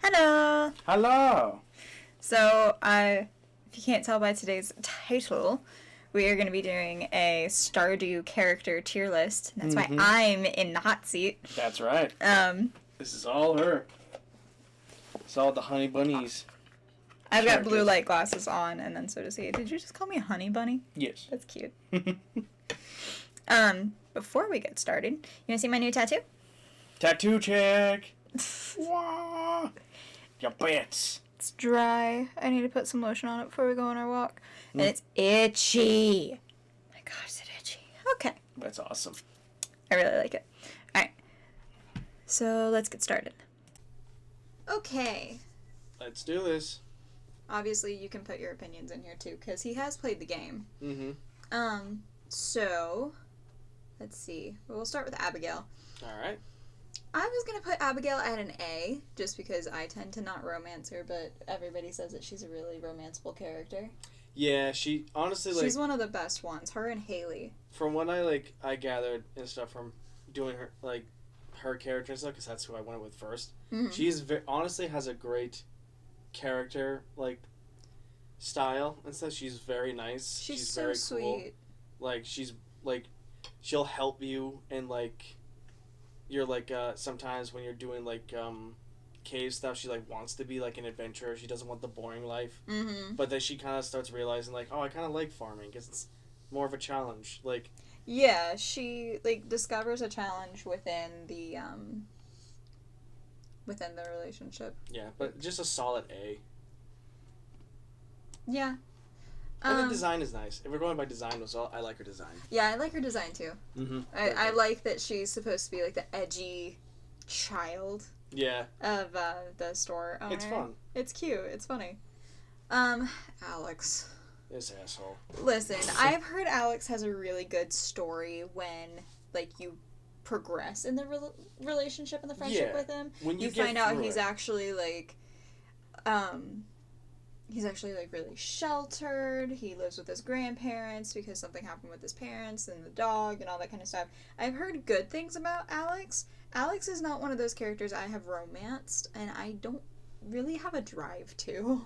Hello! Hello! So, if you can't tell by today's title, we are going to be doing a Stardew character tier list. That's why I'm in the hot seat. That's right. Um, This is all her. It's all the honey bunnies. I've got blue light glasses on, and then so does he. Did you just call me a honey bunny? Yes. That's cute. Before we get started, you want to see my new tattoo? Tattoo check! Wah! Your bits! It's dry. I need to put some lotion on it before we go on our walk. And it's itchy. Oh my gosh, is it itchy? Okay. That's awesome. I really like it. Alright. So let's get started. Okay. Let's do this. Obviously, you can put your opinions in here too, because he has played the game. Mm-hmm. So, let's see. We'll start with Abigail. Alright. I was going to put Abigail at an A, just because I tend to not romance her, but everybody says that she's a really romanceable character. Yeah, she, honestly, She's one of the best ones. Her and Haley. From what I gathered and stuff from doing her, her character and stuff, because that's who I went with first. Mm-hmm. She's, honestly has a great character, style and stuff. She's very nice. She's so very sweet. Cool. She's, she'll help you and, you're sometimes when you're doing cave stuff, she wants to be an adventurer. She doesn't want the boring life. Mm-hmm. But then she kind of starts realizing oh, I kind of like farming because it's more of a challenge. Yeah, she discovers a challenge within the relationship. Yeah, but just a solid A. Yeah. And the design is nice. If we're going by design as well, I like her design. Yeah, I like her design too. Mm-hmm. I like that she's supposed to be the edgy child. Yeah. Of the store owner. It's fun. It's cute. It's funny. Alex. This asshole. Listen, I've heard Alex has a really good story when you progress in the relationship and the friendship with him. When you find out he's actually he's actually really sheltered. He lives with his grandparents because something happened with his parents and the dog and all that kind of stuff. I've heard good things about Alex. Alex is not one of those characters I have romanced, and I don't really have a drive to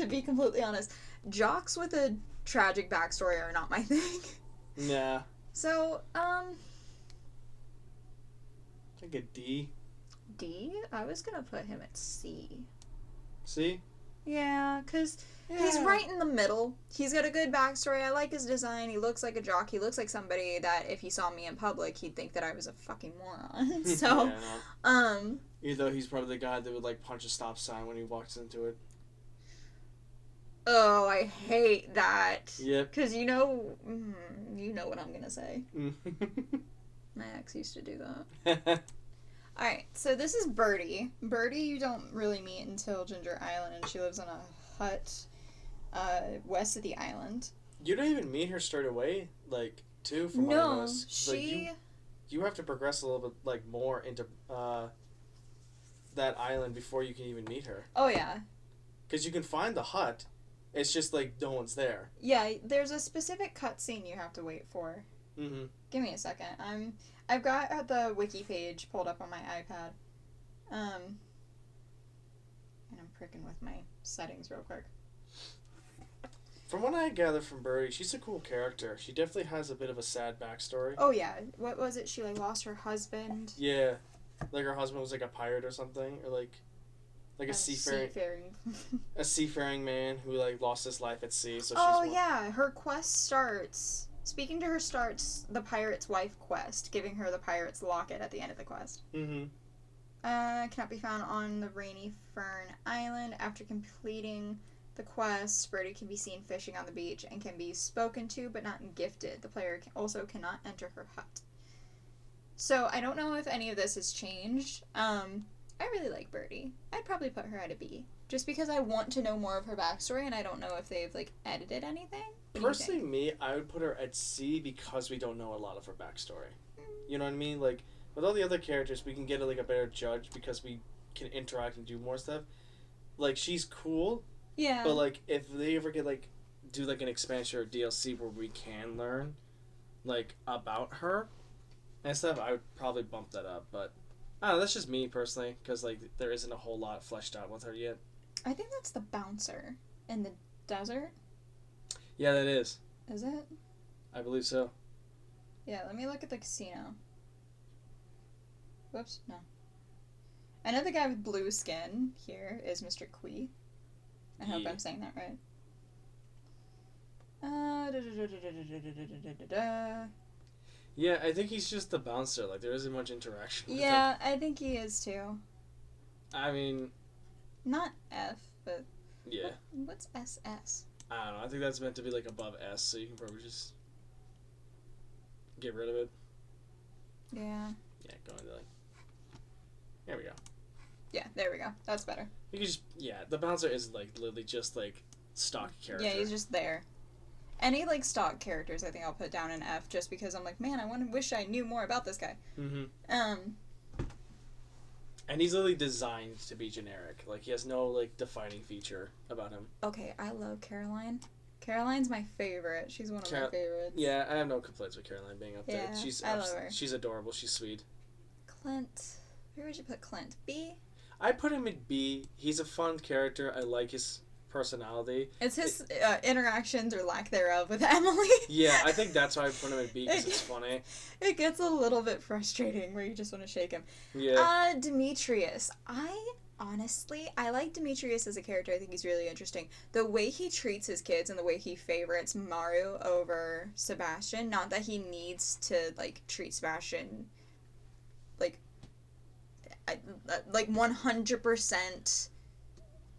be completely honest. Jocks with a tragic backstory are not my thing. Nah. So, Like a D. D? I was gonna put him at C. See? Yeah, because he's right in the middle. He's got a good backstory. I like his design. He looks like a jock. He looks like somebody that if he saw me in public, he'd think that I was a fucking moron. So, yeah, no. Even though he's probably the guy that would punch a stop sign when he walks into it. Oh, I hate that. Yep. Because you know what I'm gonna say. My ex used to do that. Alright, so this is Birdie. Birdie you don't really meet until Ginger Island, and she lives in a hut west of the island. You don't even meet her straight away, too, from what I noticed. She... you have to progress a little bit, more into that island before you can even meet her. Oh, yeah. Because you can find the hut, it's just, no one's there. Yeah, there's a specific cutscene you have to wait for. Mm-hmm. Give me a second. I've got the wiki page pulled up on my iPad. And I'm pricking with my settings real quick. From what I gather from Birdie, she's a cool character. She definitely has a bit of a sad backstory. Oh, yeah. What was it? She, lost her husband? Yeah. Her husband was, a pirate or something. Or, a seafaring... a seafaring man who, lost his life at sea. So yeah. Her quest starts... Speaking to her starts the pirate's wife quest, giving her the pirate's locket at the end of the quest. Mm-hmm. Cannot be found on the Rainy Fern Island. After completing the quest, Birdie can be seen fishing on the beach and can be spoken to but not gifted. The player also cannot enter her hut. So I don't know if any of this has changed. I really like Birdie. I'd probably put her at a B. Just because I want to know more of her backstory and I don't know if they've, edited anything. Personally, me, I would put her at C because we don't know a lot of her backstory. You know what I mean? With all the other characters, we can get a better judge because we can interact and do more stuff. She's cool. Yeah. But, if they ever get, do, an expansion or DLC where we can learn, about her and stuff, I would probably bump that up. But I don't know, that's just me personally, because like there isn't a whole lot fleshed out with her yet. I think that's the bouncer in the desert. Yeah, that is. Is it? I believe so. Yeah, let me look at the casino. Whoops, no. I know the guy with blue skin here is Mr. Quee. I hope Yeah. I'm saying that right. Yeah, I think he's just the bouncer. Like there isn't much interaction with him. Yeah, I think he is too. I mean, Not F, but yeah. what's SS? I don't know. I think that's meant to be like above S, so you can probably just get rid of it. Yeah. Yeah, go into like. There we go. Yeah, there we go. That's better. You can just the bouncer is like literally just like stock character. Yeah, he's just there. Any like stock characters, I think I'll put down in F, just because I'm like, man, wish I knew more about this guy. Mm-hmm. Um. And he's literally designed to be generic. Like he has no like defining feature about him. Okay, I love Caroline. Caroline's my favorite. She's one of my favorites. Yeah, I have no complaints with Caroline being up there. Yeah, She's I love her. She's adorable. She's sweet. Clint. Where would you put Clint? B? I put him in B. He's a fun character. I like his personality. It's his interactions or lack thereof with Emily. Yeah, I think that's why I put him in B because it's funny. It gets a little bit frustrating where you just want to shake him. Yeah. Demetrius. I like Demetrius as a character. I think he's really interesting. The way he treats his kids and the way he favorites Maru over Sebastian. Not that he needs to like treat Sebastian like 100%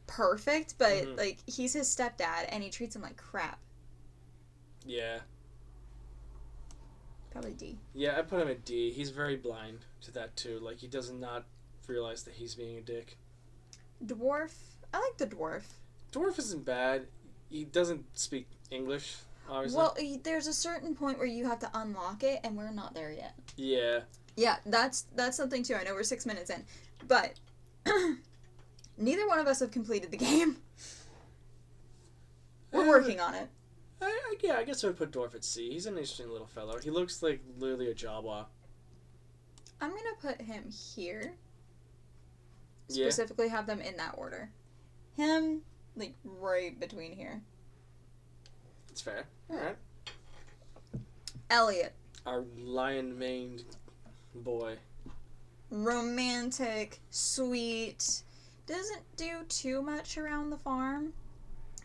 perfect, but like he's his stepdad and he treats him like crap. Yeah. Probably D. Yeah, I put him at D. He's very blind to that too. Like he does not realize that he's being a dick. Dwarf. I like the dwarf. Dwarf isn't bad. He doesn't speak English, obviously. Well, there's a certain point where you have to unlock it, and we're not there yet. Yeah. Yeah, that's something too. I know we're 6 minutes in, but neither one of us have completed the game. We're working on it. I guess I would put Dwarf at C. He's an interesting little fellow. He looks like literally a Jawa. I'm gonna put him here. Yeah. Specifically, have them in that order. Him, like right between here. That's fair. All right. Elliot. Our lion-maned boy. Romantic, sweet, doesn't do too much around the farm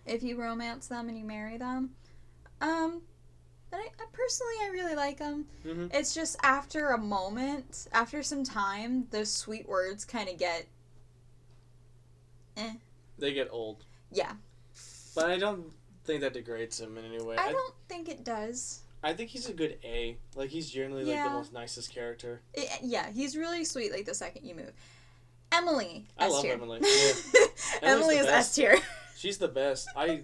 if you romance them and you marry them. But I personally, I really like him. Mm-hmm. It's just after a moment, after some time, those sweet words kind of get They get old. Yeah. But I don't think that degrades him in any way. I don't think it does. I think he's a good A. Like, he's generally, like, Yeah. the most nicest character. Yeah, he's really sweet, like, the second you move. Emily, I S love tier. Emily. Yeah. Emily is S tier. She's the best. I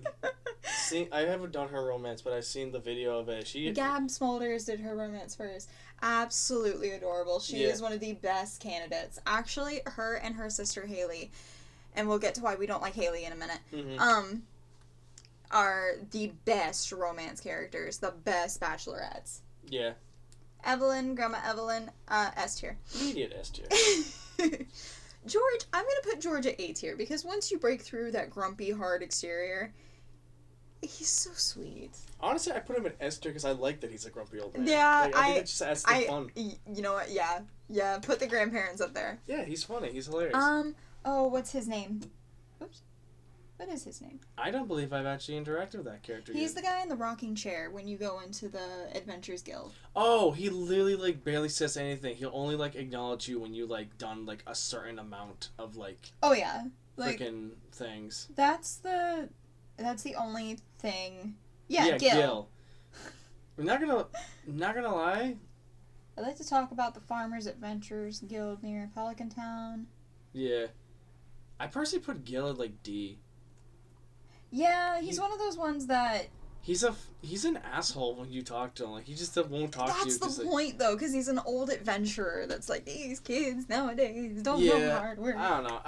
haven't done her romance, but I've seen the video of it. Gab Smulders did her romance first. Absolutely adorable. She is one of the best candidates. Actually, her and her sister Haley, and we'll get to why we don't like Haley in a minute, are the best romance characters, the best bachelorettes. Yeah. Evelyn, Grandma Evelyn, S tier. Immediate S tier. George, I'm going to put George at A tier, because once you break through that grumpy, hard exterior, he's so sweet. Honestly, I put him at S tier because I like that he's a grumpy old man. Yeah, like, I think it just adds to the fun. You know what? Yeah. Put the grandparents up there. Yeah, he's funny. He's hilarious. Oh, what's his name? Oops. What is his name? I don't believe I've actually interacted with that character He's yet. the guy in the rocking chair when you go into the Adventures Guild. Oh, he literally, like, barely says anything. He'll only, like, acknowledge you when you, like, done, like, a certain amount of, like... Oh, yeah. Like, freaking things. That's the only thing... Yeah, Gil. I'm not gonna lie. I'd like to talk about the Farmers Adventures Guild near Pelican Town. Yeah. I personally put Gil at, like, D. Yeah, he's one of those ones that... He's an asshole when you talk to him. Like, he just won't talk to you. That's the point, though, because he's an old adventurer that's like, these kids nowadays don't know hard work. I don't know.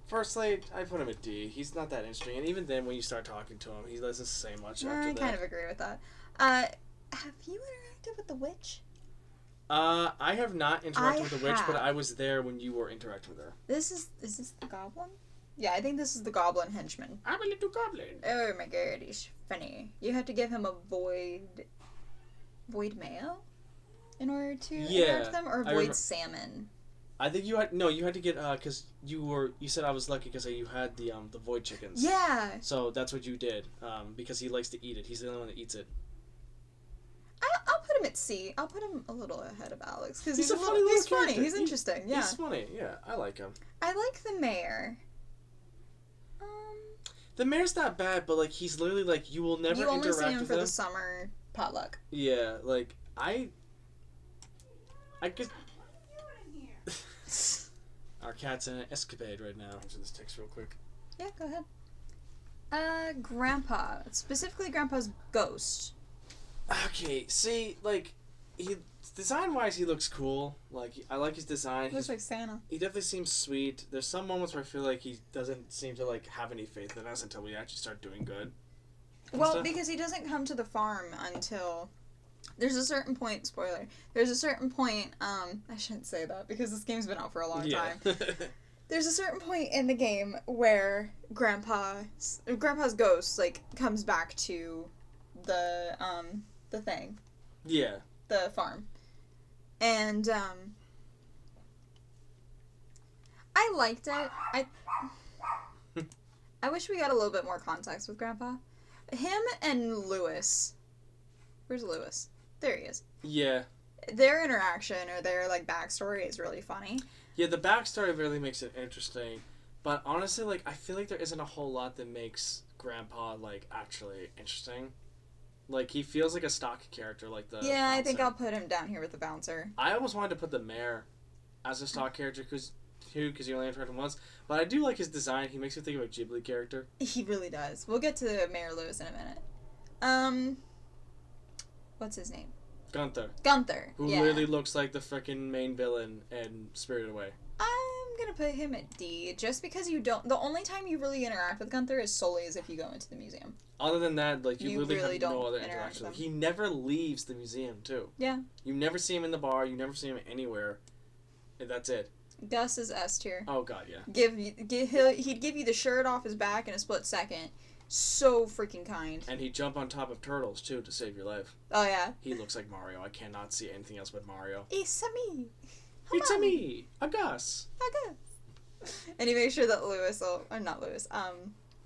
Personally, I put him at D. He's not that interesting. And even then, when you start talking to him, he doesn't say much after that. I kind of agree with that. Have you interacted with the witch? I have not interacted I with the witch, but have. I was there when you were interacting with her. Is this the goblin? Yeah, I think this is the goblin henchman. I'm a little goblin. Oh my god, he's funny. You have to give him a void mayo in order to interact with them, or void salmon. I think you had to get because you said I was lucky because you had the void chickens. Yeah. So that's what you did because he likes to eat it. He's the only one that eats it. I'll put him at C. I'll put him a little ahead of Alex because He's a funny little character. funny. He's interesting. Yeah. He's funny. Yeah, I like him. I like the mayor. The mayor's not bad, but like he's literally like you will never interact with him. You only see him for the summer potluck. Yeah, like I could. Our cat's in an escapade right now. Answer this text real quick. Yeah, go ahead. Grandpa. Specifically, Grandpa's ghost. Okay, see, like, design-wise, he looks cool. Like, I like his design. He looks like Santa. He definitely seems sweet. There's some moments where I feel like he doesn't seem to, like, have any faith in us until we actually start doing good. Well, because he doesn't come to the farm until... There's a certain point, spoiler, there's a certain point, I shouldn't say that because this game's been out for a long time. There's a certain point in the game where Grandpa's ghost, like, comes back to the thing. Yeah. The farm. And, I liked it. I wish we got a little bit more context with Grandpa. Him and Lewis. Where's Lewis? There he is. Yeah. Their interaction or their, like, backstory is really funny. Yeah, the backstory really makes it interesting. But honestly, like, I feel like there isn't a whole lot that makes Grandpa, like, actually interesting. Like, he feels like a stock character, like the Yeah, bouncer. I think I'll put him down here with the bouncer. I almost wanted to put the mayor as a stock character, because you only interacted once. But I do like his design. He makes me think of a Ghibli character. He really does. We'll get to Mayor Lewis in a minute. What's his name? Gunther. Who literally looks like the freaking main villain in Spirited Away. I'm gonna put him at D, just because you don't... The only time you really interact with Gunther is solely as if you go into the museum. Other than that, like, you literally really have don't no other interact interaction. with him. He never leaves the museum, too. Yeah. You never see him in the bar. You never see him anywhere. And that's it. Gus is S tier. Oh, God, yeah. He'd give you the shirt off his back in a split second. So freaking kind. And he'd jump on top of turtles, too, to save your life. Oh, yeah. He looks like Mario. I cannot see anything else but Mario. It's a me. It's a me. A Gus. A Gus. And he makes sure that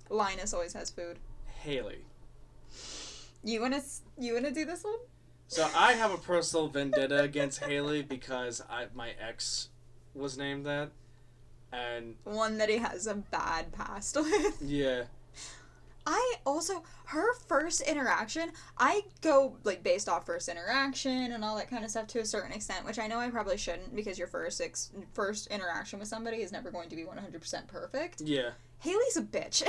Linus always has food. Haley. You wanna do this one? So I have a personal vendetta against Haley because my ex was named that. And one that he has a bad past with. Yeah. Her first interaction, I go, like, based off first interaction and all that kind of stuff to a certain extent, which I know I probably shouldn't because your first interaction with somebody is never going to be 100% perfect. Yeah. Haley's a bitch.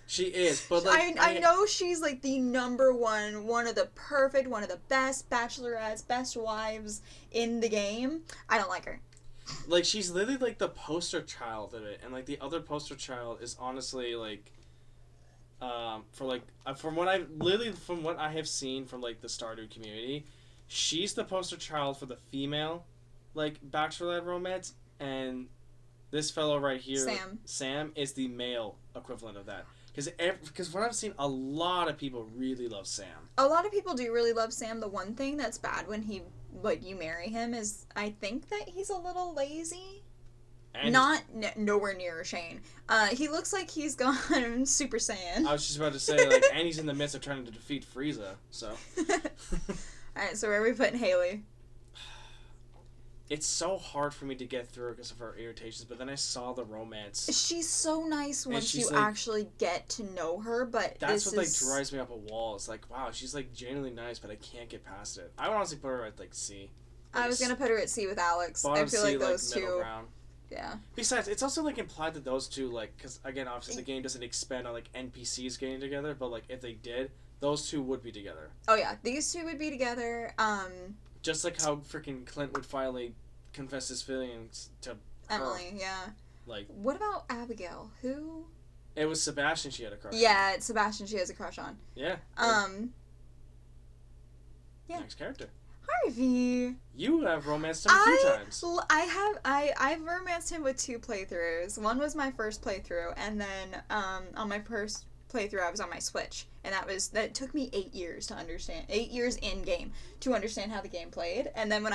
She is, but, like... I know she's, like, the number one of the perfect, one of the best bachelorettes, best wives in the game. I don't like her. Like, she's literally, like, the poster child of it, and, like, the other poster child is honestly, like... from what I have seen from, like, the Stardew community, she's the poster child for the female, like, bachelorette romance, and this fellow right here, Sam, is the male equivalent of that. Because what I've seen, a lot of people really love Sam. A lot of people do really love Sam. The one thing that's bad when you marry him is I think that he's a little lazy. And nowhere near Shane. He looks like he's gone Super Saiyan. I was just about to say, like, and he's in the midst of trying to defeat Frieza, so. Alright, so where are we putting Haley? It's so hard for me to get through because of her irritations, but then I saw the romance. She's so nice once you like, actually get to know her, but that's what, like, drives me up a wall. It's like, wow, she's, like, genuinely nice, but I can't get past it. I would honestly put her at, like, C. I was gonna put her at C with Alex. I feel like those two... Ground. Yeah. Besides, it's also, like, implied that those two, like, because, again, obviously the game doesn't expand on, like, NPCs getting together, but, like, if they did, those two would be together. Oh, yeah. These two would be together. Just like how freaking Clint would finally confess his feelings to Emily, yeah. Like, what about Abigail? Who? It was Sebastian she had a crush on. Yeah, it's Sebastian she has a crush on. Yeah. Yeah. Next character. Harvey. You have romanced him a few times. I've romanced him with 2 playthroughs. One was my first playthrough, and then on my first playthrough I was on my Switch, and that took me 8 years to understand. 8 years in game to understand how the game played, and then now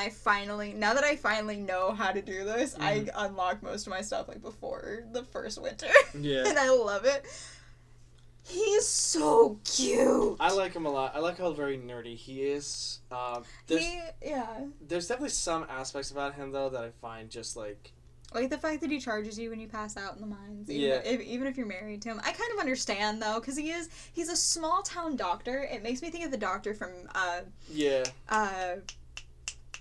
that I finally know how to do this, I unlock most of my stuff like before the first winter. Yeah. And I love it. He's so cute. I like him a lot. I like how very nerdy he is. There's definitely some aspects about him though that I find just like the fact that he charges you when you pass out in the mines. Yeah. Even if you're married to him, I kind of understand though, because he's a small town doctor. It makes me think of the doctor from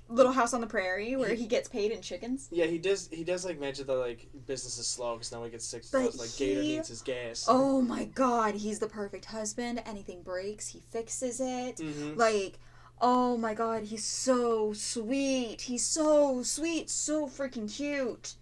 Little House on the Prairie, where he gets paid in chickens. Yeah, he does like mention that like business is slow because now he gets 6 like Gator needs his gas. Oh my god, he's the perfect husband. Anything breaks, he fixes it. Like, oh my god, he's so sweet. He's so sweet, so freaking cute.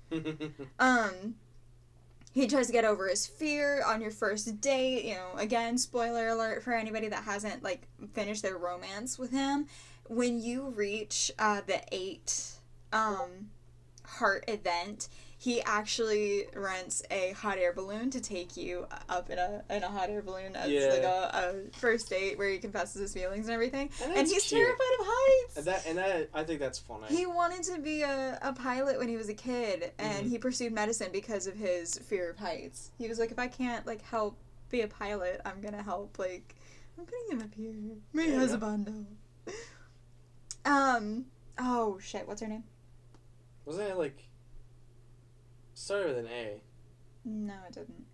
He tries to get over his fear on your first date. You know, again, spoiler alert for anybody that hasn't like finished their romance with him. When you reach the 8 heart event, he actually rents a hot air balloon to take you up in a hot air balloon as like a first date where he confesses his feelings and everything. And he's cute. terrified of heights. And that I think that's funny. He wanted to be a pilot when he was a kid, and he pursued medicine because of his fear of heights. He was like, if I can't like help be a pilot, I'm gonna help I'm putting him up here. Mi husbando. Oh shit, what's her name? Wasn't it like started with an A? No, it didn't.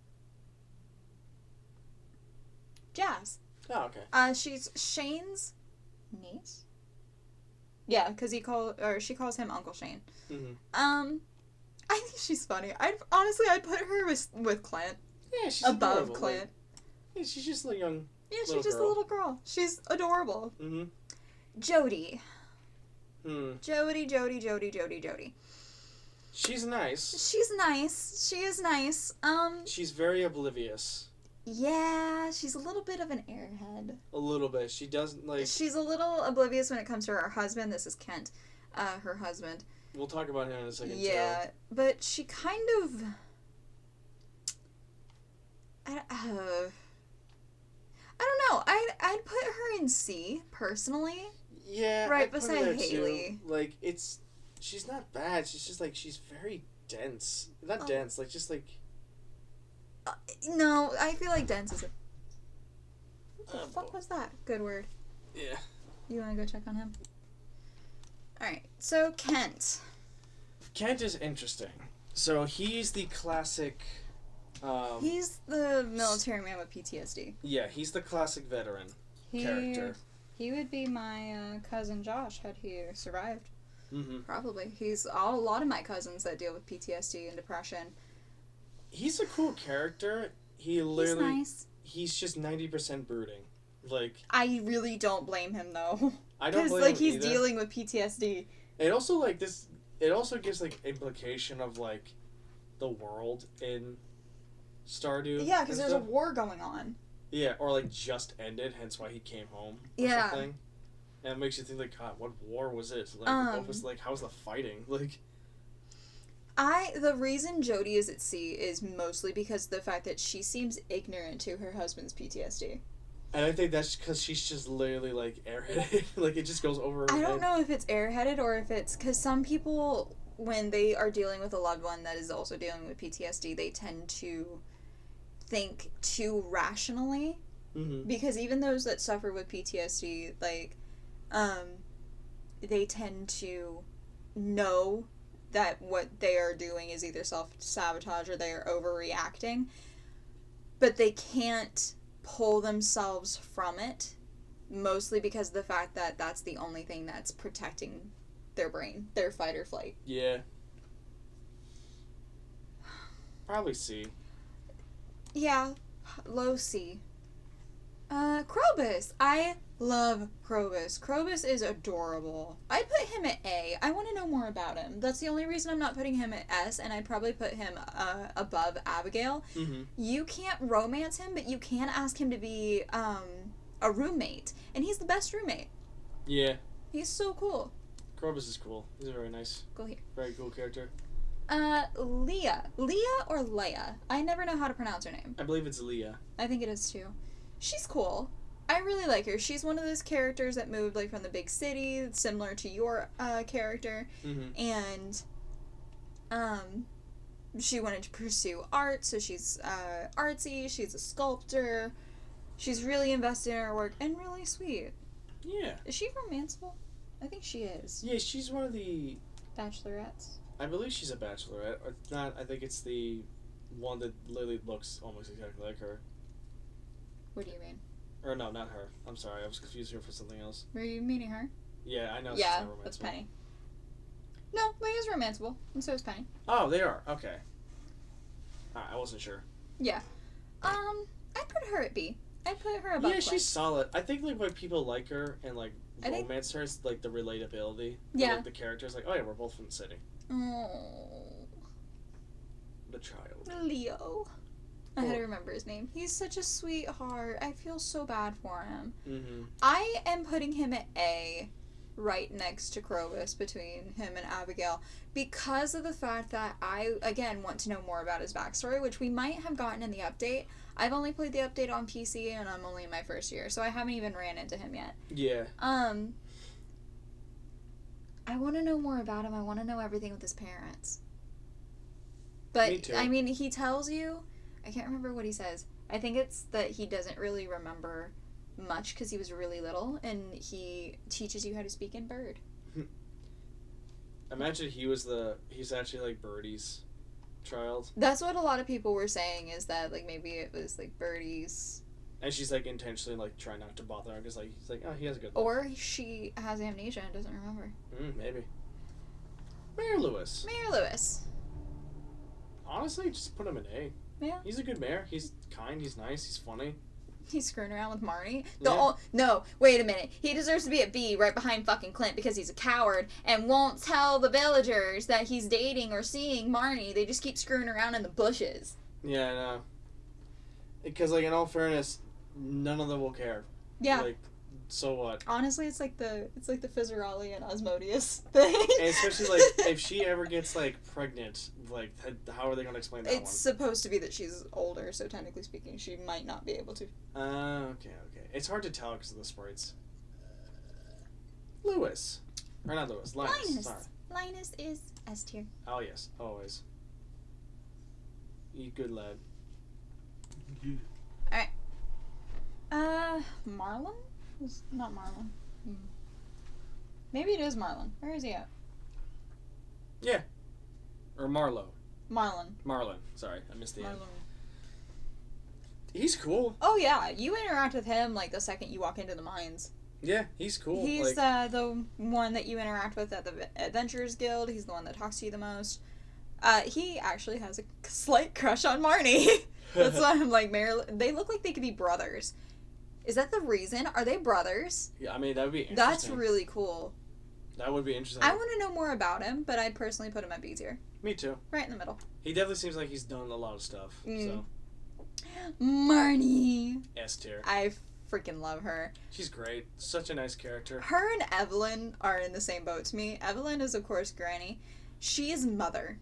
Jazz. Oh, okay. She's Shane's niece. Yeah, because she calls him Uncle Shane. I think she's funny. I'd put her with Clint. Yeah, she's above adorable. Clint. Yeah, she's just a young. Yeah, she's just a little girl. She's adorable. Jody. Jody. She's nice. She is nice. She's very oblivious. Yeah, she's a little bit of an airhead. A little bit. She doesn't like. She's a little oblivious when it comes to her husband. This is Kent, her husband. We'll talk about him in a second. Yeah, too. but she kind of. I don't know. I'd put her in C personally. Yeah. Right beside Haley. Too. Like she's not bad. She's just like she's very dense. Not dense. Like just like. No, I feel like dense is a. What the fuck was that? Good word. Yeah. You want to go check on him? Alright, so Kent. Kent is interesting. So he's the classic. He's the military man with PTSD. Yeah, he's the classic veteran character. He would be my cousin Josh had he survived. Probably. He's a lot of my cousins that deal with PTSD and depression. He's a cool character. He's nice. He's just 90% brooding. Like I really don't blame him though. I don't blame him he's either. dealing with PTSD. It also it also gives like implication of like the world in Stardew. Yeah, because there's a war going on. Yeah, or like just ended, hence why he came home. Or something. And it makes you think like, God, what war was it? Like, what was how's the fighting? Like. The reason Jody is at C is mostly because of the fact that she seems ignorant to her husband's PTSD. And I think that's because she's just literally like airheaded. Like it just goes over her I head. don't know if it's airheaded or if it's because some people, when they are dealing with a loved one that is also dealing with PTSD, they tend to think too rationally. Because even those that suffer with PTSD, like, they tend to know that what they are doing is either self-sabotage or they are overreacting, but they can't pull themselves from it, mostly because of the fact that that's the only thing that's protecting their brain, their fight or flight. Yeah. Probably C. Yeah, low C. Krobus. I love Krobus. Krobus is adorable. I'd put him at A. I want to know more about him. That's the only reason I'm not putting him at S, and I'd probably put him above Abigail. You can't romance him, but you can ask him to be a roommate, and he's the best roommate. Yeah. He's so cool. Corvus is cool. He's a very nice, Go here. very cool character. Leah. Leah or Leia? I never know how to pronounce her name. I believe it's Leah. I think it is too. She's cool. I really like her. She's one of those characters that moved like from the big city, similar to your character, and she wanted to pursue art, so she's artsy. She's a sculptor. She's really invested in her work and really sweet. Yeah. Is she romanceable? I think she is. Yeah, she's one of the Bachelorettes. I believe she's a bachelorette. Or not, I think it's the one that literally looks almost exactly like her. What do you mean? Or no, not her. I'm sorry, I was confusing her for something else. Were you meaning her? Yeah, I know. Yeah, she's not romanceable. that's Penny. No, Leah's romanceable, and so is Penny. Oh, they are. Okay. I wasn't sure. Yeah. I'd put her at B. I'd put her above. Yeah, she's solid. I think like why people like her and like I think- romance her is like the relatability. Yeah. Like the characters, like, oh yeah, we're both from the city. Oh, The child. Leo. I had Cool. to remember his name. He's such a sweetheart. I feel so bad for him. Mm-hmm. I am putting him at A, right next to Clovis, between him and Abigail, because of the fact that I, again, want to know more about his backstory, which we might have gotten in the update. I've only played the update on PC, and I'm only in my first year, so I haven't even ran into him yet. Yeah. I want to know more about him. I want to know everything with his parents. But, Me too. I mean, he tells you, I can't remember what he says. I think it's that he doesn't really remember much because he was really little, and he teaches you how to speak in bird. Imagine he's actually like Birdie's child. That's what a lot of people were saying, is that, like, maybe it was, like, Birdie's. And she's like intentionally like trying not to bother him because like he's like, oh, he has a good life. Or she has amnesia and doesn't remember. Maybe. Mayor Lewis. Mayor Lewis. Honestly, just put him in A. Yeah. He's a good mayor. He's kind. He's nice. He's funny. He's screwing around with Marnie. Yeah. No, wait a minute. He deserves to be at B, right behind fucking Clint, because he's a coward and won't tell the villagers that he's dating or seeing Marnie. They just keep screwing around in the bushes. Yeah, I know. Because like in all fairness, none of them will care. Yeah. Like, so what? Honestly, it's like the Fizarali and Osmodius thing. And especially like if she ever gets like pregnant, like how are they gonna explain that It's supposed to be that she's older, so technically speaking, she might not be able to. Okay. It's hard to tell because of the sprites. Lewis, or not Lewis? Linus. Sorry. Linus is S tier. Oh yes, always. You good lad. Marlon? It's not Marlon. Maybe it is Marlon. Where is he at? Yeah. Or Marlo. Marlon. Sorry, I missed the end. Marlon. He's cool. Oh yeah, you interact with him like the second you walk into the mines. Yeah, he's cool. He's like, the one that you interact with at the Adventurers Guild. He's the one that talks to you the most. He actually has a slight crush on Marnie. That's why I'm like, they look like they could be brothers. Is that the reason? Are they brothers? Yeah, I mean, that would be interesting. That's really cool. That would be interesting. I want to know more about him, but I'd personally put him at B tier. Me too. Right in the middle. He definitely seems like he's done a lot of stuff. So Marnie. S tier. I freaking love her. She's great. Such a nice character. Her and Evelyn are in the same boat to me. Evelyn is, of course, Granny. She is Mother.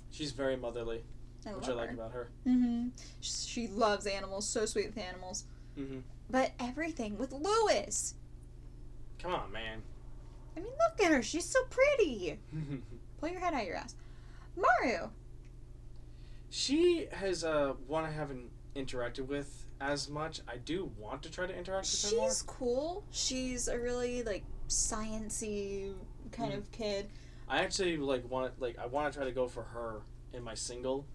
She's very motherly, which I like about her. She loves animals. So sweet with animals. But everything with Lewis. Come on, man. I mean, look at her. She's so pretty. Pull your head out your ass. Maru. She has one I haven't interacted with as much. I do want to try to interact with her more. She's cool. She's a really, like, sciencey kind of kid. I actually want to try to go for her in my single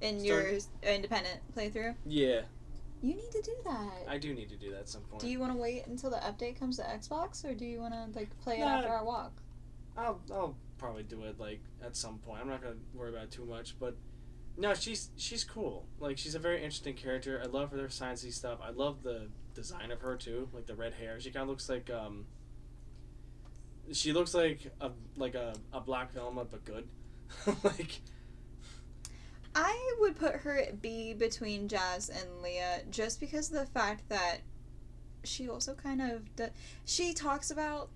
in your independent playthrough. Yeah. You need to do that. I do need to do that at some point. Do you want to wait until the update comes to Xbox, or do you want to play it after our walk? I'll probably do it at some point. I'm not gonna worry about it too much, but no, she's cool. She's a very interesting character. I love her sciencey stuff. I love the design of her too, like the red hair. She kind of looks like she looks like a Black Velma, but good. I would put her at B between Jazz and Leah, just because of the fact that she also kind of she talks about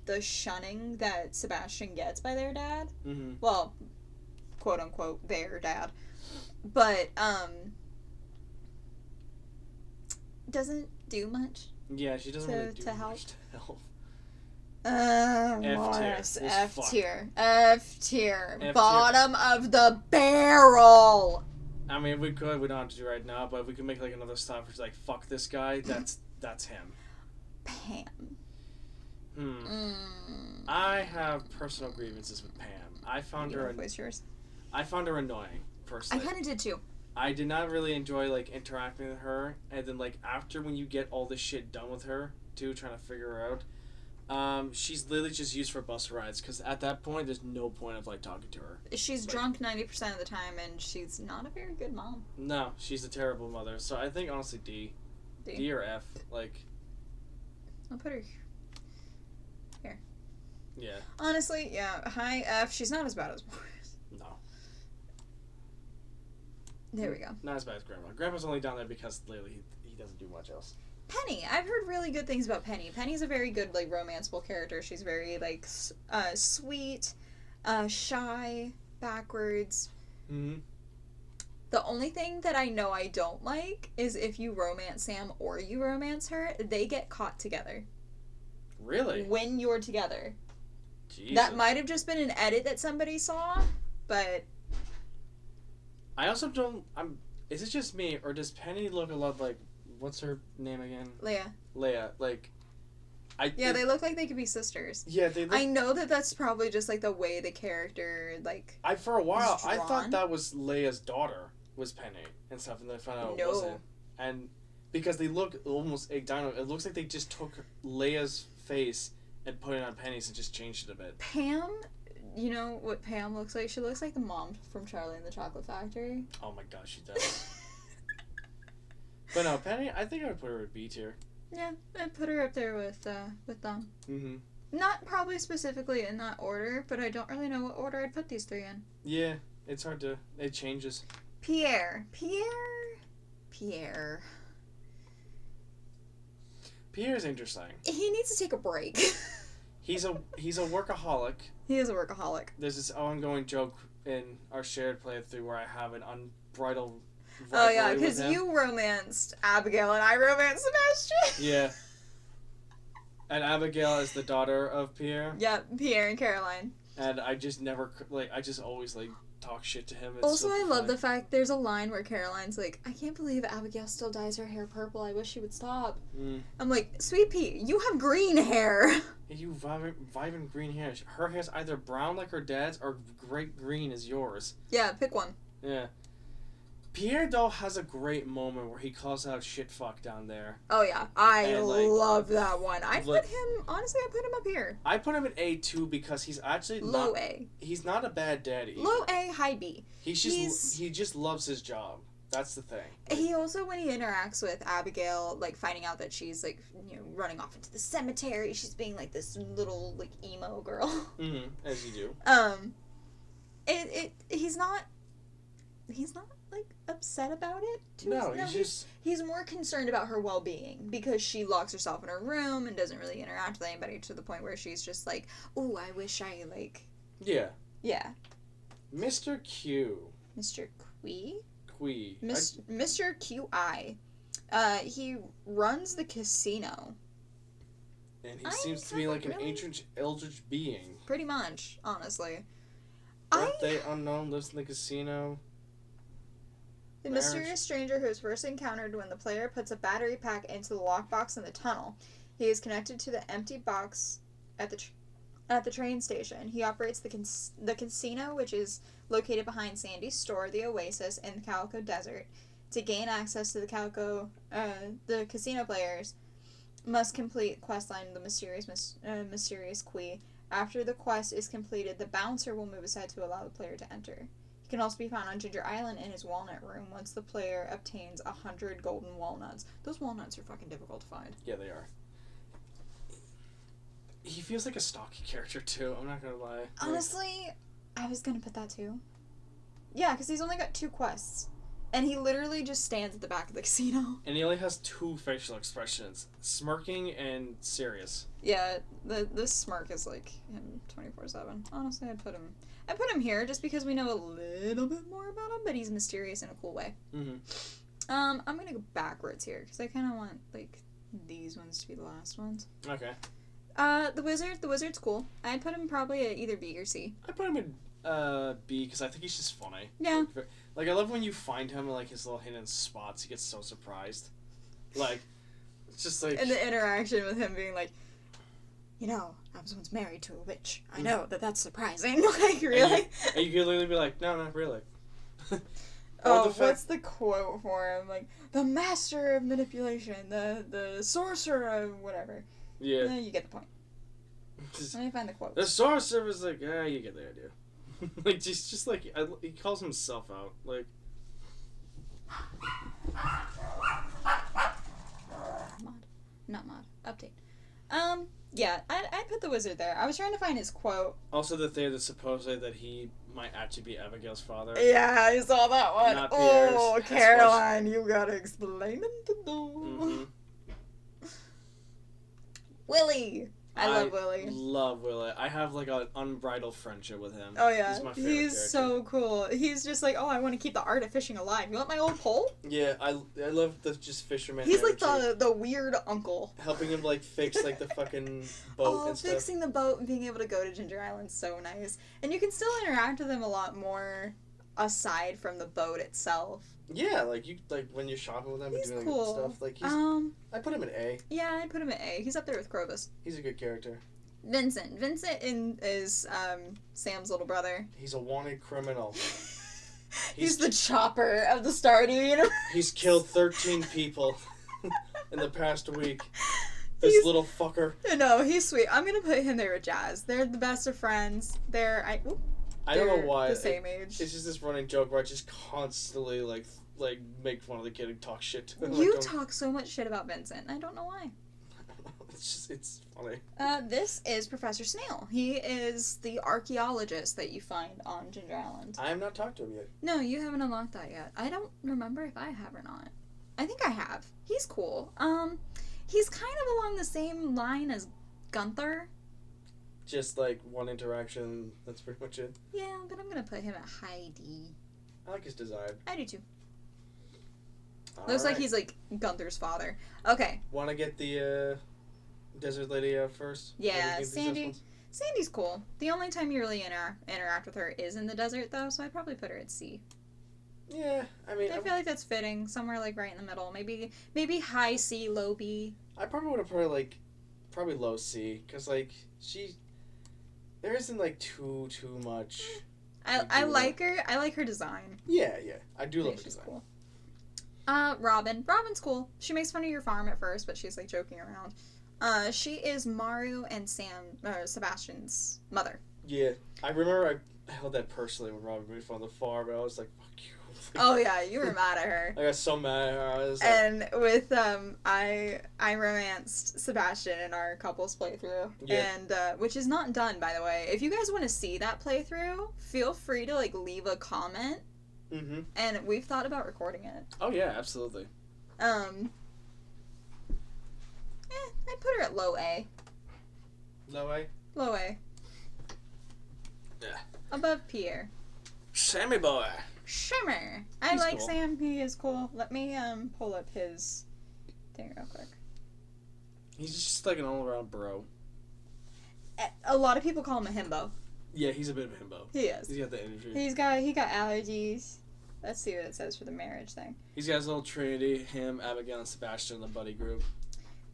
the shunning that Sebastian gets by their dad. Mm-hmm. Well, quote unquote their dad, but doesn't do much. Yeah, she doesn't really do to help. much to help. Morris, F F tier, F bottom of the barrel. I mean, we could. We don't have to do it right now, but if we could make like another stop, it's like fuck this guy. That's him. Pam. I have personal grievances with Pam. I found her. Yours. I found her annoying personally. I kind of did too. I did not really enjoy like interacting with her, and then like after when you get all this shit done with her too, trying to figure her out. She's literally just used for bus rides because at that point there's no point of like talking to her. She's drunk 90% of the time and she's not a very good mom. No, she's a terrible mother. So I think honestly D or F. Like, I'll put her here. Yeah. Honestly, yeah, high F. She's not as bad as Morris. No. There we go. Not as bad as Grandma. Grandpa's only down there because lately he doesn't do much else. Penny. I've heard really good things about Penny. Penny's a very good, like, romanceable character. She's very, like, sweet, shy, backwards. Mm-hmm. The only thing that I know I don't like is if you romance Sam or you romance her, they get caught together. Really? When you're together. Jesus. That might have just been an edit that somebody saw, but... I also don't... Is it just me, or does Penny look a lot like... What's her name again? Leia. Like... they look like they could be sisters. Yeah, they look... I know that that's probably just, like, the way the character, like... For a while, I thought that was Leia's daughter, was Penny, and stuff, and then I found out it wasn't. And... Because they look almost identical. It looks like they just took Leia's face and put it on Penny's and just changed it a bit. Pam... You know what Pam looks like? She looks like the mom from Charlie and the Chocolate Factory. Oh my gosh, she does. But no, Penny, I think I would put her at B tier. Yeah, I'd put her up there with them. Mm-hmm. Not probably specifically in that order, but I don't really know what order I'd put these three in. Yeah, it's hard to... It changes. Pierre. Pierre's interesting. He needs to take a break. He's a workaholic. He is a workaholic. There's this ongoing joke in our shared playthrough where I have an unbridled Oh yeah, because you romanced Abigail and I romanced Sebastian. Yeah. And Abigail is the daughter of Pierre. Yep, Pierre and Caroline. And I just never, like, I just always, like, talk shit to him. It's also, so I funny. love the fact there's a line where Caroline's like, I can't believe Abigail still dyes her hair purple. I wish she would stop. I'm like, Sweet Pea, you have green hair. You vibrant green hair. Her hair's either brown like her dad's or great green as yours. Yeah, pick one. Yeah. Pierre, though, has a great moment where he calls out shit fuck down there. Oh, yeah. I love that one. Honestly, I put him up here. I put him at A, too, because he's actually Low A. He's not a bad daddy. Low A, high B. He just loves his job. That's the thing. He also, when he interacts with Abigail, like, finding out that she's, like, you know, running off into the cemetery, she's being, like, this little, like, emo girl. Mm-hmm, as you do. He's not, like, upset about it. He's more concerned about her well-being, because she locks herself in her room and doesn't really interact with anybody to the point where she's just like, ooh, I wish I, like... Yeah. Yeah. Mr. Q. Mr. Quee? Mr. QI. He runs the casino. And he seems to be like an ancient eldritch being. Pretty much, honestly. Birthday unknown, lives in the casino. The mysterious stranger who is first encountered when the player puts a battery pack into the lockbox in the tunnel. He is connected to the empty box at the train station. He operates the casino, which is located behind Sandy's store, the Oasis, in the Calico Desert. To gain access to the casino players must complete questline the mysterious Quee. After the quest is completed, the bouncer will move aside to allow the player to enter. He can also be found on Ginger Island in his walnut room once the player obtains 100 golden walnuts. Those walnuts are fucking difficult to find. Yeah, they are. He feels like a stocky character, too. I'm not gonna lie. Honestly, I was gonna put that, too. Yeah, because he's only got 2 quests. And he literally just stands at the back of the casino. And he only has 2 facial expressions: smirking and serious. Yeah, the smirk is like him 24/7. Honestly, I put him here just because we know a little bit more about him, but he's mysterious in a cool way. Mm-hmm. I'm gonna go backwards here because I kind of want like these ones to be the last ones. Okay. The wizard's cool. I'd put him probably at either B or C. I put him in B because I think he's just funny. Yeah. Like I love when you find him in like his little hidden spots. He gets so surprised. Like it's just like. And the interaction with him being like, you know, I was once married to a witch. I know that's surprising. Like really. And you could literally be like, no, not really. What's the quote for him? Like, the master of manipulation, the sorcerer of whatever. Yeah. You get the point. Let me find the quote. The sorcerer is like, you get the idea. Like, just like, he calls himself out. Like. Not mod. Update. Yeah, I put the wizard there. I was trying to find his quote. Also, the theory that supposedly that he might actually be Abigail's father. Yeah, I saw that one. Not Pierre's. Oh, Caroline, you gotta explain him to them. Mm-hmm. Willie. I love Willie. Love Willie. I have like an unbridled friendship with him. Oh yeah, He's my favorite he's character. so cool. He's just like, oh, I want to keep the art of fishing alive. You want my old pole? Yeah, I love the just fisherman. He's like energy. the weird uncle. Helping him like fix like the fucking boat and stuff. Fixing the boat and being able to go to Ginger Island's so nice. And you can still interact with him a lot more aside from the boat itself. Yeah, like you when you're shopping with him He's and doing cool. stuff. Like he's I put him in A. Yeah, I'd put him at A. He's up there with Krobus. He's a good character. Vincent. Vincent is Sam's little brother. He's a wanted criminal. He's the chopper of the Stardew universe. He's killed 13 people in the past week. This little fucker. No, he's sweet. I'm gonna put him there with Jazz. They're the best of friends. I don't know why. The same age. It's just this running joke where I just constantly like make fun of the kid and talk shit to him. You talk so much shit about Vincent. I don't know why. It's funny. This is Professor Snail. He is the archaeologist that you find on Ginger Island. I have not talked to him yet. No, you haven't unlocked that yet. I don't remember if I have or not. I think I have. He's cool. He's kind of along the same line as Gunther. Just like one interaction, that's pretty much it. Yeah, but I'm gonna put him at high D. I like his design. I do too. All Looks like right. he's like Gunther's father. Okay. Want to get the desert lady out first? Yeah, Sandy's cool. The only time you really interact with her is in the desert, though, so I'd probably put her at C. Yeah, I mean, I feel like that's fitting. Somewhere like right in the middle. Maybe high C, low B. I probably would have put her probably low C, because like there isn't like too much. I like her. I like her design. Yeah, I do love her She's design. cool. Robin. Robin's cool. She makes fun of your farm at first, but she's like joking around. She is Mario and Sebastian's mother. Yeah, I remember I held that personally when Robin made fun of the farm, but I was like, fuck you. Oh yeah, you were mad at her. I got so mad at her. I was like, And with I romanced Sebastian in our couples playthrough, and which is not done, by the way. If you guys want to see that playthrough, feel free to like leave a comment. Mm-hmm. And we've thought about recording it. Oh yeah, absolutely. I'd put her at low A. Low A. Low A. Yeah. Above Pierre. Sammy boy. Shimmer. I He's like cool. Sam. He is cool. Let me pull up his thing real quick. He's just like an all-around bro. A lot of people call him a himbo. Yeah, he's a bit of a himbo. He is. He's got the energy. He got allergies. Let's see what it says for the marriage thing. He's got his little trinity, him, Abigail, and Sebastian, the buddy group.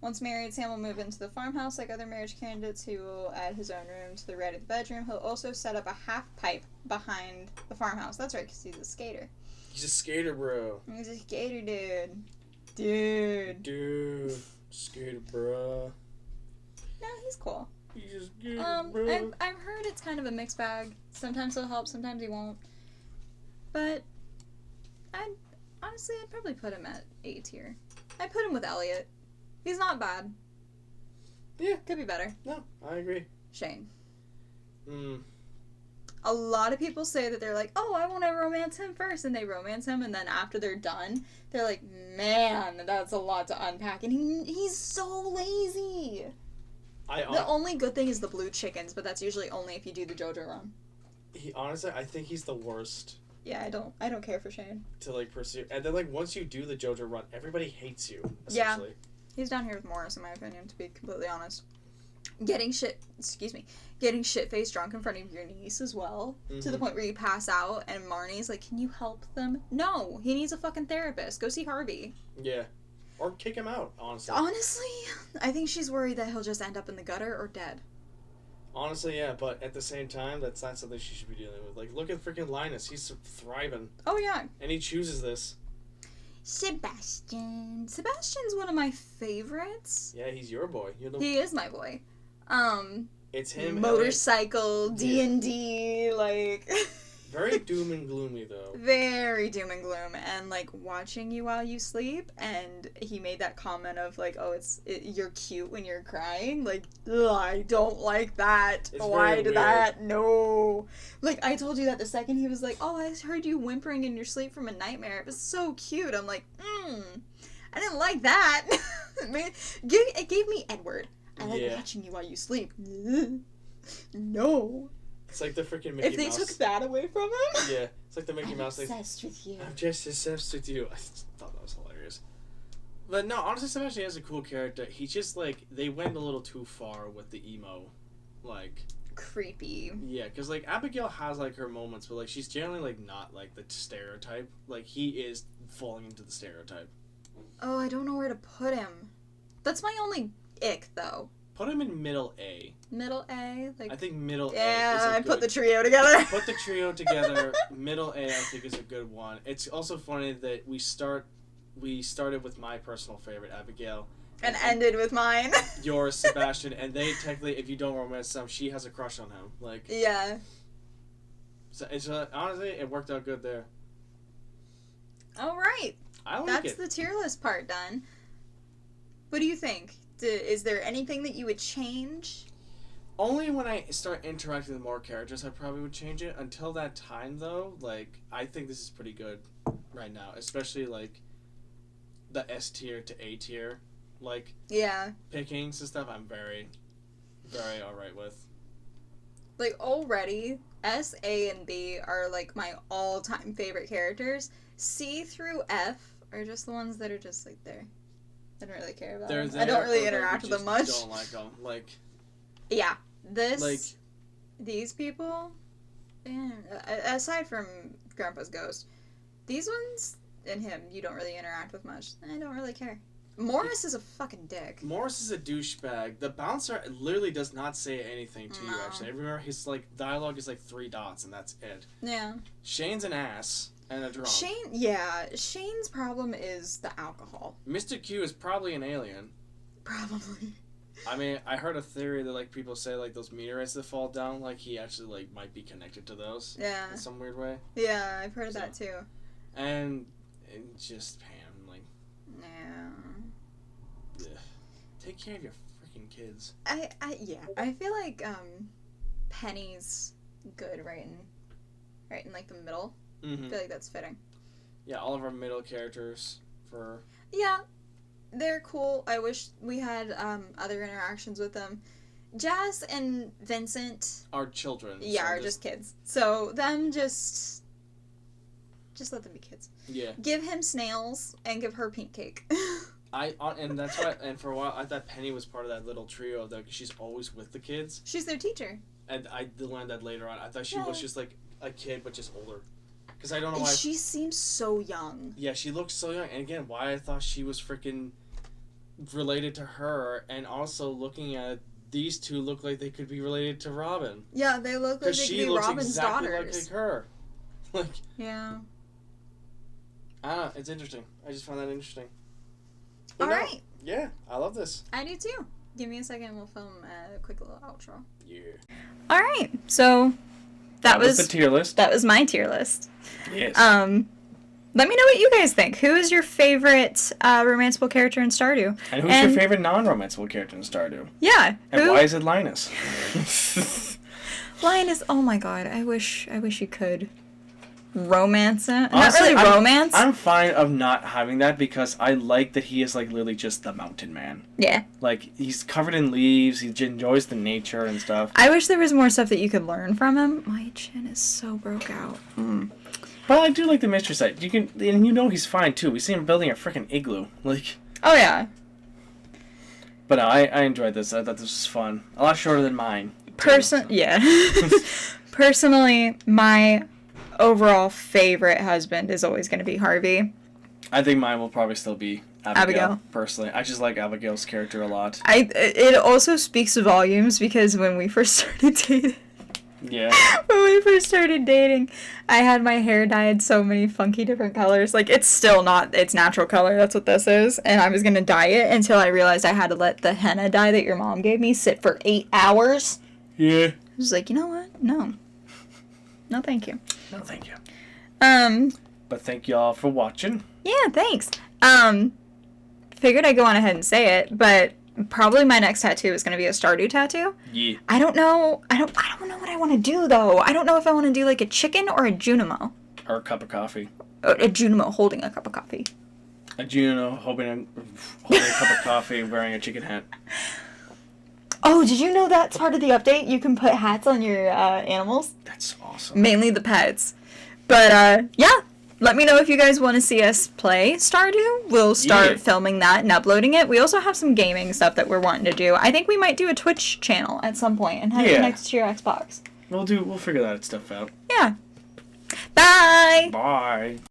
Once married, Sam will move into the farmhouse like other marriage candidates. He will add his own room to the right of the bedroom. He'll also set up a half pipe behind the farmhouse. That's right, because he's a skater. He's a skater, bro. He's a skater, dude. Dude. Skater, bro. No, he's cool. He's a skater, bro. I've heard it's kind of a mixed bag. Sometimes he'll help, sometimes he won't. But I'd probably put him at A tier. I'd put him with Elliot. He's not bad. Yeah. Could be better. No, I agree. Shane. A lot of people say that they're like, oh, I want to romance him first, and they romance him, and then after they're done, they're like, man, that's a lot to unpack, and he's so lazy. The only good thing is the blue chickens, but that's usually only if you do the JoJo run. Honestly, I think he's the worst. Yeah, I don't care for Shane. To, like, pursue. And then, like, once you do the JoJo run, everybody hates you, essentially. Yeah. He's down here with Morris, in my opinion, to be completely honest. Getting shit-faced drunk in front of your niece as well, to the point where you pass out, and Marnie's like, can you help them? No, he needs a fucking therapist. Go see Harvey. Yeah. Or kick him out, honestly. Honestly, I think she's worried that he'll just end up in the gutter or dead. Honestly, yeah, but at the same time, that's not something she should be dealing with. Like, look at freaking Linus. He's thriving. Oh, yeah. And he chooses this. Sebastian's one of my favorites. Yeah, he's your boy. He is my boy. It's him. Motorcycle, D&D, like... Very doom and gloomy, though. Very doom and gloom, and, like, watching you while you sleep, and he made that comment of, like, oh, you're cute when you're crying, like, ugh, I don't like that. Why did that? No. Like, I told you that the second he was like, oh, I heard you whimpering in your sleep from a nightmare. It was so cute. I'm like, I didn't like that. It gave me Edward. I like watching you while you sleep. No. It's like the freaking Mickey Mouse. If they took that away from him? Yeah. It's like the Mickey Mouse. I'm obsessed with you. I'm just obsessed with you. I thought that was hilarious. But no, honestly, Sebastian is a cool character. He just, like, they went a little too far with the emo. Like... creepy. Yeah, because, like, Abigail has, like, her moments, but, like, she's generally, like, not, like, the stereotype. Like, he is falling into the stereotype. Oh, I don't know where to put him. That's my only ick, though. Put him in middle A. Middle A? Like, I think middle A is I put the trio together. Put the trio together. Middle A, I think, is a good one. It's also funny that we started with my personal favorite, Abigail. And ended with mine. Yours, Sebastian, and they technically, if you don't romance them, she has a crush on him. Like, yeah. So it's honestly, it worked out good there. All right. I like That's it. the tier list part done. What do you think? Is there anything that you would change? Only when I start interacting with more characters, I probably would change it. Until that time, though, like, I think this is pretty good right now. Especially, like, the S tier to A tier, like, pickings and stuff, I'm very, very alright with. Like, already, S, A, and B are, like, my all-time favorite characters. C through F are just the ones that are just, like, there. I don't really care about them. I don't really interact with them much. Don't like them. Like, yeah, these people, aside from Grandpa's ghost, these ones and him, you don't really interact with much. I don't really care. Morris is a fucking dick. Morris is a douchebag. The bouncer literally does not say anything to you, actually. I remember his, like, dialogue is, like, 3 dots, and that's it. Yeah. Shane's an ass. And a drunk. Shane's problem is the alcohol. Mr. Q is probably an alien. Probably. I mean, I heard a theory that, like, people say, like, those meteorites that fall down, like, he actually, like, might be connected to those. Yeah. In some weird way. Yeah, I've heard of that, too. And just Pam, like... Yeah. Ugh. Take care of your freaking kids. I feel like, Penny's good right in, like, the middle. Mm-hmm. I feel like that's fitting. Yeah, all of our middle characters for... Yeah, they're cool. I wish we had other interactions with them. Jazz and Vincent... are children. Yeah, are just kids. So them just let them be kids. Yeah. Give him snails and give her pink cake. And that's why, and for a while, I thought Penny was part of that little trio, though, because she's always with the kids. She's their teacher. And I learned that later on. I thought she was just, like, a kid, but just older. Because I don't know why... She seems so young. Yeah, she looks so young. And again, why I thought she was freaking related to her, and also looking at these two look like they could be related to Robin. Yeah, they look like they could be Robin's exactly daughters. Like her. Like... Yeah. I don't know. It's interesting. I just found that interesting. All right. Yeah, I love this. I do too. Give me a second. We'll film a quick little outro. Yeah. All right. So... That was the tier list. That was my tier list. Yes. Let me know what you guys think. Who is your favorite romanceable character in Stardew? And who's your favorite non-romanceable character in Stardew? Yeah. And why is it Linus? Blind is, oh my god, I wish you could romance it. Honestly, Not really romance. I'm fine of not having that because I like that he is like literally just the mountain man. Yeah. Like he's covered in leaves. He enjoys the nature and stuff. I wish there was more stuff that you could learn from him. My chin is so broke out. But I do like the mystery side. You can, and you know he's fine too. We see him building a freaking igloo. Like. Oh yeah. But no, I enjoyed this. I thought this was fun. A lot shorter than mine. Yeah. Personally, my overall favorite husband is always going to be Harvey. I think mine will probably still be Abigail. Personally, I just like Abigail's character a lot. It also speaks volumes because when we first started dating. Yeah. When we first started dating, I had my hair dyed so many funky different colors. Like, it's still not its natural color. That's what this is. And I was going to dye it until I realized I had to let the henna dye that your mom gave me sit for 8 hours. Yeah. I was like, you know what? No. No, thank you. No, thank you. But thank y'all for watching. Yeah, thanks. Figured I'd go on ahead and say it, but probably my next tattoo is going to be a Stardew tattoo. Yeah. I don't know what I want to do, though. I don't know if I want to do, like, a chicken or a Junimo. Or a cup of coffee. A Junimo holding a cup of coffee. A Juno holding a cup of coffee and wearing a chicken hat. Oh, did you know that's part of the update? You can put hats on your animals. That's awesome. Mainly the pets. But, yeah. Let me know if you guys want to see us play Stardew. We'll start filming that and uploading it. We also have some gaming stuff that we're wanting to do. I think we might do a Twitch channel at some point and have it next to your Xbox. We'll figure that stuff out. Yeah. Bye! Bye.